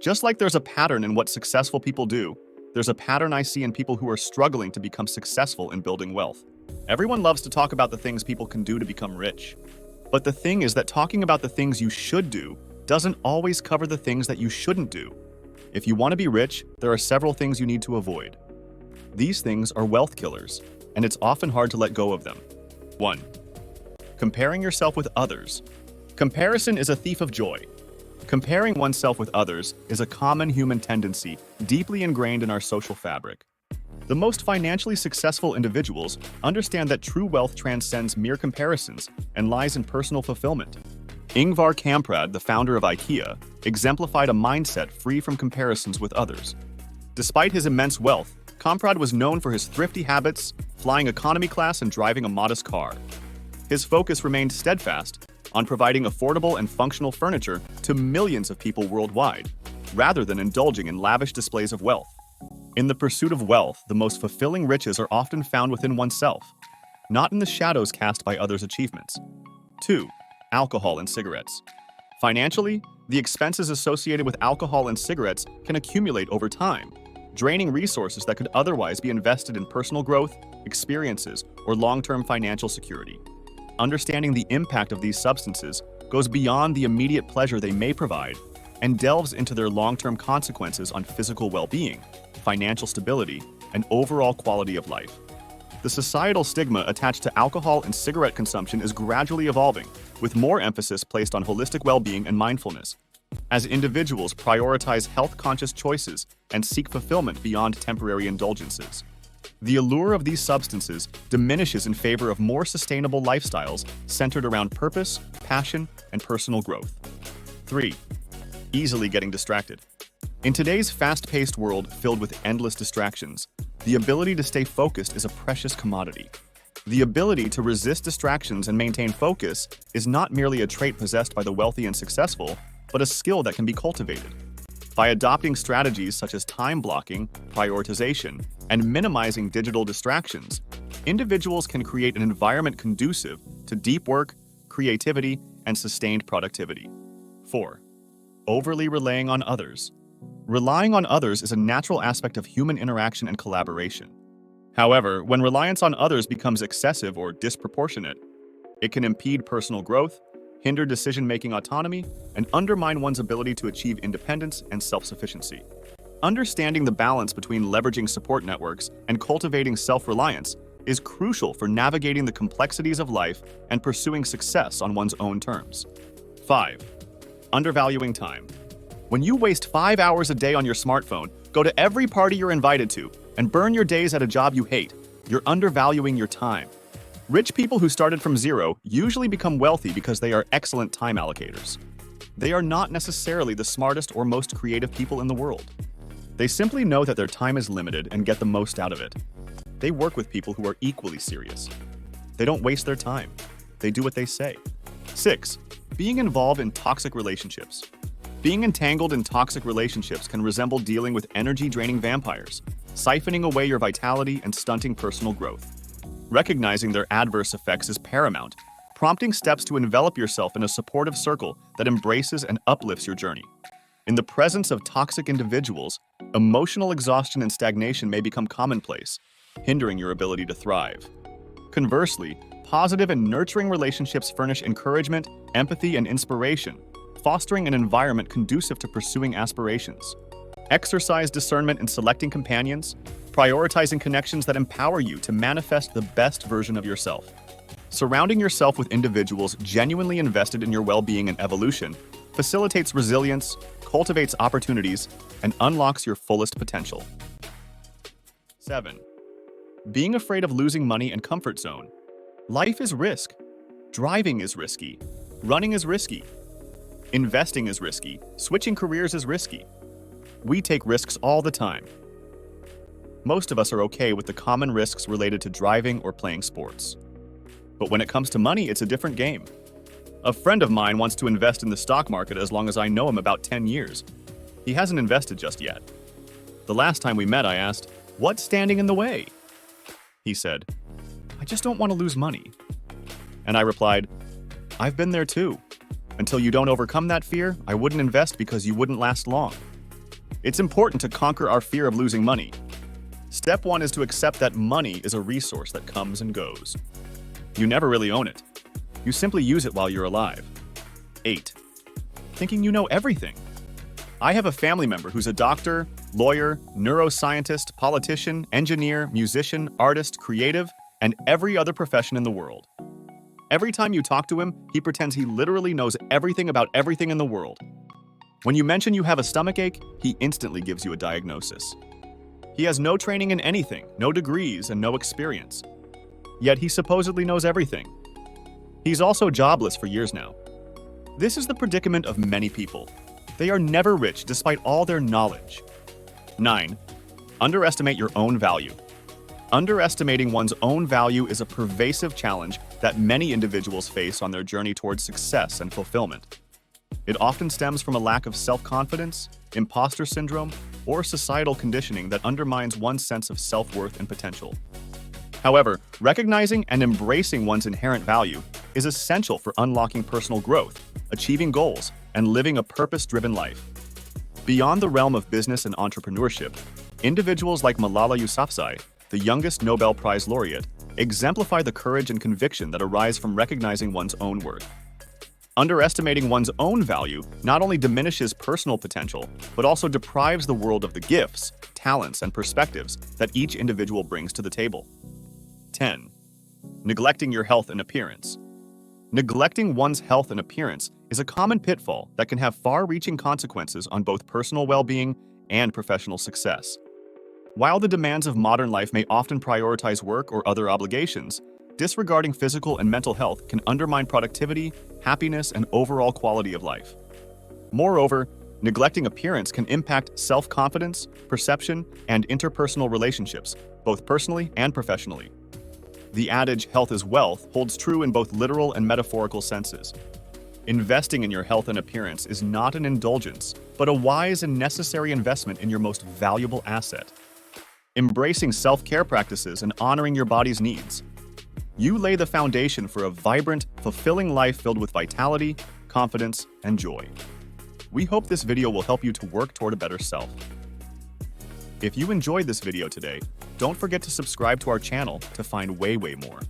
Just like there's a pattern in what successful people do, there's a pattern I see in people who are struggling to become successful in building wealth. Everyone loves to talk about the things people can do to become rich. But the thing is that talking about the things you should do doesn't always cover the things that you shouldn't do. If you want to be rich, there are several things you need to avoid. These things are wealth killers, and it's often hard to let go of them. 1. Comparing yourself with others. Comparison is a thief of joy. Comparing oneself with others is a common human tendency deeply ingrained in our social fabric. The most financially successful individuals understand that true wealth transcends mere comparisons and lies in personal fulfillment. Ingvar Kamprad, the founder of IKEA, exemplified a mindset free from comparisons with others. Despite his immense wealth, Kamprad was known for his thrifty habits, flying economy class and driving a modest car. His focus remained steadfast on providing affordable and functional furniture to millions of people worldwide, rather than indulging in lavish displays of wealth. In the pursuit of wealth, the most fulfilling riches are often found within oneself, not in the shadows cast by others' achievements. 2. Alcohol and cigarettes. Financially, the expenses associated with alcohol and cigarettes can accumulate over time, draining resources that could otherwise be invested in personal growth, experiences, or long-term financial security. Understanding the impact of these substances goes beyond the immediate pleasure they may provide and delves into their long-term consequences on physical well-being, financial stability, and overall quality of life. The societal stigma attached to alcohol and cigarette consumption is gradually evolving, with more emphasis placed on holistic well-being and mindfulness. As individuals prioritize health-conscious choices and seek fulfillment beyond temporary indulgences, the allure of these substances diminishes in favor of more sustainable lifestyles centered around purpose, passion, and personal growth. 3. Easily getting distracted. In today's fast-paced world filled with endless distractions, the ability to stay focused is a precious commodity. The ability to resist distractions and maintain focus is not merely a trait possessed by the wealthy and successful, but a skill that can be cultivated. By adopting strategies such as time blocking, prioritization, and minimizing digital distractions, individuals can create an environment conducive to deep work, creativity, and sustained productivity. 4. Overly relying on others. Relying on others is a natural aspect of human interaction and collaboration. However, when reliance on others becomes excessive or disproportionate, it can impede personal growth, hinder decision-making autonomy, and undermine one's ability to achieve independence and self-sufficiency. Understanding the balance between leveraging support networks and cultivating self-reliance is crucial for navigating the complexities of life and pursuing success on one's own terms. 5. Undervaluing time. When you waste 5 hours a day on your smartphone, go to every party you're invited to, and burn your days at a job you hate, you're undervaluing your time. Rich people who started from zero usually become wealthy because they are excellent time allocators. They are not necessarily the smartest or most creative people in the world. They simply know that their time is limited and get the most out of it. They work with people who are equally serious. They don't waste their time. They do what they say. 6. Being involved in toxic relationships. Being entangled in toxic relationships can resemble dealing with energy-draining vampires, siphoning away your vitality and stunting personal growth. Recognizing their adverse effects is paramount, prompting steps to envelop yourself in a supportive circle that embraces and uplifts your journey. In the presence of toxic individuals, emotional exhaustion and stagnation may become commonplace, hindering your ability to thrive. Conversely, positive and nurturing relationships furnish encouragement, empathy, and inspiration, fostering an environment conducive to pursuing aspirations. Exercise discernment in selecting companions, prioritizing connections that empower you to manifest the best version of yourself. Surrounding yourself with individuals genuinely invested in your well-being and evolution facilitates resilience, cultivates opportunities, and unlocks your fullest potential. 7. Being afraid of losing money and comfort zone. Life is risk. Driving is risky. Running is risky. Investing is risky. Switching careers is risky. We take risks all the time. Most of us are okay with the common risks related to driving or playing sports. But when it comes to money, it's a different game. A friend of mine wants to invest in the stock market as long as I know him, about 10 years. He hasn't invested just yet. The last time we met, I asked, "What's standing in the way?" He said, "I just don't want to lose money." And I replied, "I've been there too. Until you don't overcome that fear, I wouldn't invest because you wouldn't last long." It's important to conquer our fear of losing money. Step 1 is to accept that money is a resource that comes and goes. You never really own it. You simply use it while you're alive. 8. Thinking you know everything. I have a family member who's a doctor, lawyer, neuroscientist, politician, engineer, musician, artist, creative, and every other profession in the world. Every time you talk to him, he pretends he literally knows everything about everything in the world. When you mention you have a stomachache, he instantly gives you a diagnosis. He has no training in anything, no degrees, and no experience. Yet he supposedly knows everything. He's also jobless for years now. This is the predicament of many people. They are never rich despite all their knowledge. 9. Underestimate your own value. Underestimating one's own value is a pervasive challenge that many individuals face on their journey towards success and fulfillment. It often stems from a lack of self-confidence, imposter syndrome, or societal conditioning that undermines one's sense of self-worth and potential. However, recognizing and embracing one's inherent value is essential for unlocking personal growth, achieving goals, and living a purpose-driven life. Beyond the realm of business and entrepreneurship, individuals like Malala Yousafzai, the youngest Nobel Prize laureate, exemplify the courage and conviction that arise from recognizing one's own worth. Underestimating one's own value not only diminishes personal potential, but also deprives the world of the gifts, talents, and perspectives that each individual brings to the table. 10. Neglecting your health and appearance. Neglecting one's health and appearance is a common pitfall that can have far-reaching consequences on both personal well-being and professional success. While the demands of modern life may often prioritize work or other obligations, disregarding physical and mental health can undermine productivity, happiness, and overall quality of life. Moreover, neglecting appearance can impact self-confidence, perception, and interpersonal relationships, both personally and professionally. The adage, "health is wealth," holds true in both literal and metaphorical senses. Investing in your health and appearance is not an indulgence, but a wise and necessary investment in your most valuable asset. Embracing self-care practices and honoring your body's needs. You lay the foundation for a vibrant, fulfilling life filled with vitality, confidence, and joy. We hope this video will help you to work toward a better self. If you enjoyed this video today, don't forget to subscribe to our channel to find way more.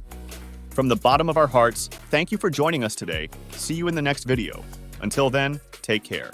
From the bottom of our hearts, thank you for joining us today. See you in the next video. Until then, take care.